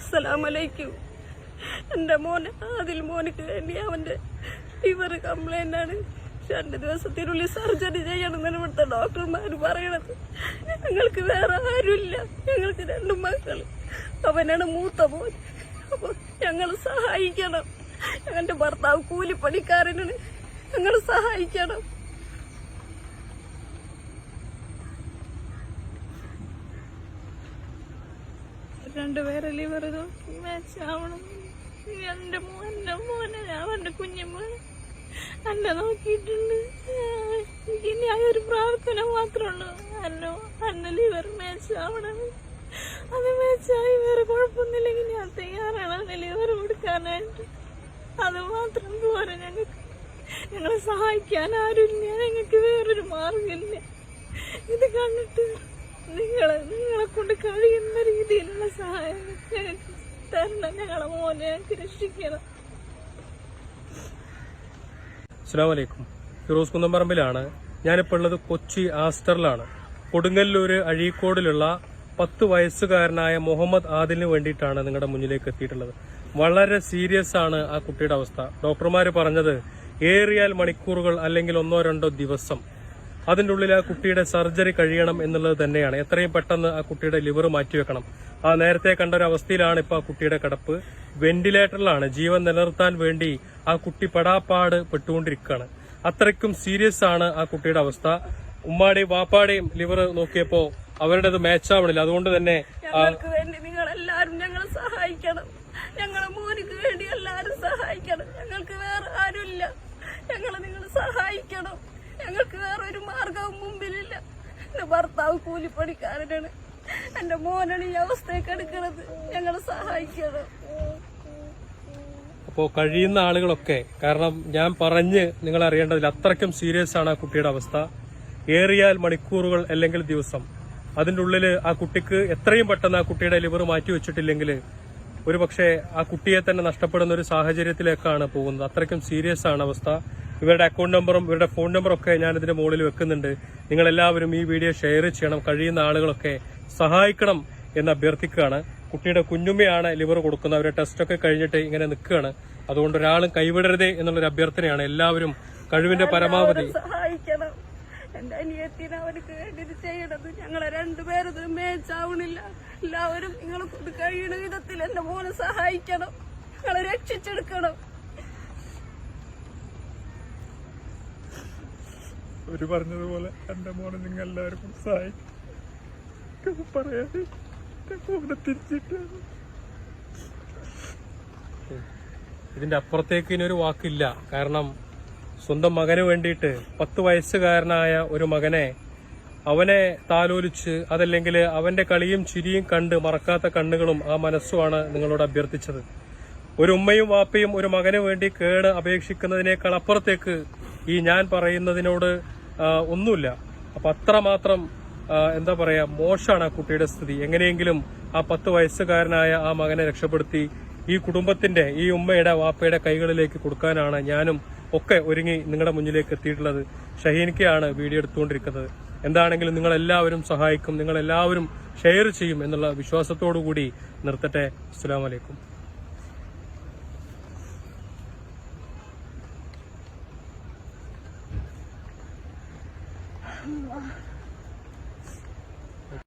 അസ്സലാമലൈക്കും. എൻ്റെ മോൻ ആദിൽ മോനിക്ക് വേണ്ടി അവൻ്റെ ലിവർ കംപ്ലൈൻ്റ് ആണ്. 2 ദിവസത്തിനുള്ളിൽ സർജറി ചെയ്യണമെന്ന് ഇവിടുത്തെ ഡോക്ടർമാർ പറയണത്. ഞങ്ങൾക്ക് വേറെ ആരുമില്ല. ഞങ്ങൾക്ക് 2 മക്കൾ. അവനാണ് മൂത്ത മോൻ. അപ്പോൾ ഞങ്ങൾ സഹായിക്കണം. എൻ്റെ ഭർത്താവ് കൂലിപ്പണിക്കാരനാണ്. ഞങ്ങൾ സഹായിക്കണം. രണ്ടുപേരെ ലിവർ നോക്കി മാച്ച് ആവണം. എൻ്റെ മോനെ അവൻ്റെ കുഞ്ഞുമോനെ എന്നെ നോക്കിയിട്ടുണ്ട്. ഇനി ആ ഒരു പ്രാർത്ഥന മാത്രമുള്ളൂ. എന്നെ ലിവർ മാച്ച് ആവണം. അത് മാച്ചായി വേറെ കുഴപ്പമൊന്നുമില്ലെങ്കിൽ ഞാൻ തയ്യാറാണ് ലിവർ കൊടുക്കാനായിട്ട്. അത് മാത്രം പോരാ. ഞങ്ങളെ സഹായിക്കാൻ ആരുമില്ല. ഞങ്ങൾക്ക് വേറൊരു മാർഗമില്ല. ഇത് കണ്ടിട്ട് നിങ്ങളെ കൊണ്ട് കഴിയുന്ന രീതിയിലുള്ള സഹായം ഞങ്ങൾക്ക് തരണം. ഞങ്ങളെ മോനെ ഞങ്ങൾക്ക് രക്ഷിക്കണം. അസ്സലാമു അലൈക്കും. ഫിറോസ് കുന്നംപറമ്പിലാണ്. ഞാനിപ്പോൾ ഉള്ളത് കൊച്ചി ആസ്റ്ററിലാണ്. കൊടുങ്ങല്ലൂര് അഴീക്കോടിലുള്ള 10 വയസ്സുകാരനായ മുഹമ്മദ് ആദിലിന് വേണ്ടിയിട്ടാണ് നിങ്ങളുടെ മുന്നിലേക്ക് എത്തിയിട്ടുള്ളത്. വളരെ സീരിയസ് ആണ് ആ കുട്ടിയുടെ അവസ്ഥ. ഡോക്ടർമാർ പറഞ്ഞത് ഏറിയാൽ മണിക്കൂറുകൾ അല്ലെങ്കിൽ 1-2 ദിവസം അതിൻ്റെ ഉള്ളിൽ ആ കുട്ടിയുടെ സർജറി കഴിയണം എന്നുള്ളത് തന്നെയാണ്. എത്രയും പെട്ടെന്ന് ആ കുട്ടിയുടെ ലിവർ മാറ്റിവെക്കണം. ആ നേരത്തെ കണ്ട ഒരു അവസ്ഥയിലാണ് ഇപ്പോൾ ആ കുട്ടിയുടെ കിടപ്പ്. വെന്റിലേറ്ററിലാണ്. ജീവൻ നിലനിർത്താൻ വേണ്ടി ആ കുട്ടി പെടാപ്പാട് പെട്ടുകൊണ്ടിരിക്കുകയാണ്. അത്രയ്ക്കും സീരിയസ് ആണ് ആ കുട്ടിയുടെ അവസ്ഥ. ഉമ്മാടെയും വാപ്പാടെയും ലിവർ നോക്കിയപ്പോ അവരുടേത് മാച്ച് ആവണില്ല. അതുകൊണ്ട് തന്നെ ഞങ്ങൾക്ക് വേണ്ടി നിങ്ങൾ എല്ലാവരും ഞങ്ങളെ സഹായിക്കണം. ഞങ്ങളെ മോനിക്ക് വേണ്ടി എല്ലാവരും സഹായിക്കണം. ഞങ്ങൾക്ക് വേറെ ആരുമില്ല. നിങ്ങൾ സഹായിക്കണം. ഞങ്ങൾക്ക് വേറെ ഒരു മാർഗവും മുമ്പിലില്ല. എന്റെ ഭർത്താവ് കൂലിപ്പണിക്കാരനാണ്. എന്റെ മോനാണ് ഈ അവസ്ഥയൊക്കെ എടുക്കുന്നത്. ഞങ്ങളെ സഹായിക്കണം. അപ്പോൾ കഴിയുന്ന ആളുകളൊക്കെ, കാരണം ഞാൻ പറഞ്ഞ് നിങ്ങൾ അറിയേണ്ടതില്ല, അത്രയ്ക്കും സീരിയസ് ആണ് ആ കുട്ടിയുടെ അവസ്ഥ. ഏറിയാൽ മണിക്കൂറുകൾ അല്ലെങ്കിൽ ദിവസം അതിൻ്റെ ഉള്ളിൽ ആ കുട്ടിക്ക് എത്രയും പെട്ടെന്ന് ആ കുട്ടിയുടെ ലിവർ മാറ്റി വെച്ചിട്ടില്ലെങ്കിൽ ഒരു പക്ഷേ ആ കുട്ടിയെ തന്നെ നഷ്ടപ്പെടുന്ന ഒരു സാഹചര്യത്തിലേക്കാണ് പോകുന്നത്. അത്രയ്ക്കും സീരിയസ് ആണ് അവസ്ഥ. ഇവരുടെ അക്കൗണ്ട് നമ്പറും ഇവരുടെ ഫോൺ നമ്പറും ഒക്കെ ഞാനിതിന്റെ മുകളിൽ വെക്കുന്നുണ്ട്. നിങ്ങളെല്ലാവരും ഈ വീഡിയോ ഷെയർ ചെയ്യണം. കഴിയുന്ന ആളുകളൊക്കെ സഹായിക്കണം എന്ന് അഭ്യർത്ഥിക്കുകയാണ്. കുട്ടിയുടെ കുഞ്ഞുമ്മയാണ് ലിവർ കൊടുക്കുന്നത്. അവരുടെ ടെസ്റ്റൊക്കെ കഴിഞ്ഞിട്ട് ഇങ്ങനെ നിൽക്കുകയാണ്. അതുകൊണ്ട് ഒരാളും കൈവിടരുതേ എന്നുള്ളൊരു അഭ്യർത്ഥനയാണ്. എല്ലാവരും കഴിവിന്റെ പരമാവധി സഹായിക്കണം. എന്റെ അനിയത്തിന് അവർക്ക് വേണ്ടി ഇത് ചെയ്യണത്. ഞങ്ങളെ 2 പേരും മേച്ചാവണില്ല. എല്ലാവരും നിങ്ങളെ കൊണ്ട് കഴിയുന്ന വിധത്തിൽ എന്റെ മോനെ സഹായിക്കണം. ഞങ്ങളെ രക്ഷിച്ചെടുക്കണം. ഒരു പറഞ്ഞതുപോലെ എന്റെ മോനെ നിങ്ങൾ എല്ലാവരും സഹായിക്കും. പറയാതെ തിരിച്ചിട്ട് ഇതിന്റെ അപ്പുറത്തേക്ക് ഇനി ഒരു വാക്കില്ല. കാരണം സ്വന്തം മകന് വേണ്ടിയിട്ട് 10 വയസ്സുകാരനായ ഒരു മകനെ അവനെ താലോലിച്ച്, അതല്ലെങ്കിൽ അവന്റെ കളിയും ചിരിയും കണ്ട് മറക്കാത്ത കണ്ണുകളും ആ മനസ്സുമാണ് നിങ്ങളോട് അഭ്യർത്ഥിച്ചത്. ഒരു ഉമ്മയും വാപ്പയും ഒരു മകന് വേണ്ടി കേട് അപേക്ഷിക്കുന്നതിനേക്കാൾ അപ്പുറത്തേക്ക് ഈ ഞാൻ പറയുന്നതിനോട് ഒന്നുമില്ല. അപ്പൊ അത്രമാത്രം എന്താ പറയാ, മോശമാണ് ആ കുട്ടിയുടെ സ്ഥിതി. എങ്ങനെയെങ്കിലും ആ 10 വയസ്സുകാരനായ ആ മകനെ രക്ഷപ്പെടുത്തി ഈ കുടുംബത്തിന്റെ, ഈ ഉമ്മയുടെ വാപ്പയുടെ കൈകളിലേക്ക് കൊടുക്കാനാണ് ഞാനും ഒക്കെ ഒരുങ്ങി നിങ്ങളുടെ മുന്നിലേക്ക് എത്തിയിട്ടുള്ളത്. ഷഹീൻക്കയാണ് വീഡിയോ എടുത്തുകൊണ്ടിരിക്കുന്നത്. എന്താണെങ്കിലും നിങ്ങളെല്ലാവരും സഹായിക്കും, നിങ്ങളെല്ലാവരും ഷെയർ ചെയ്യും എന്നുള്ള വിശ്വാസത്തോടു കൂടി നിർത്തട്ടെ. അസ്സലാമു അലൈക്കും.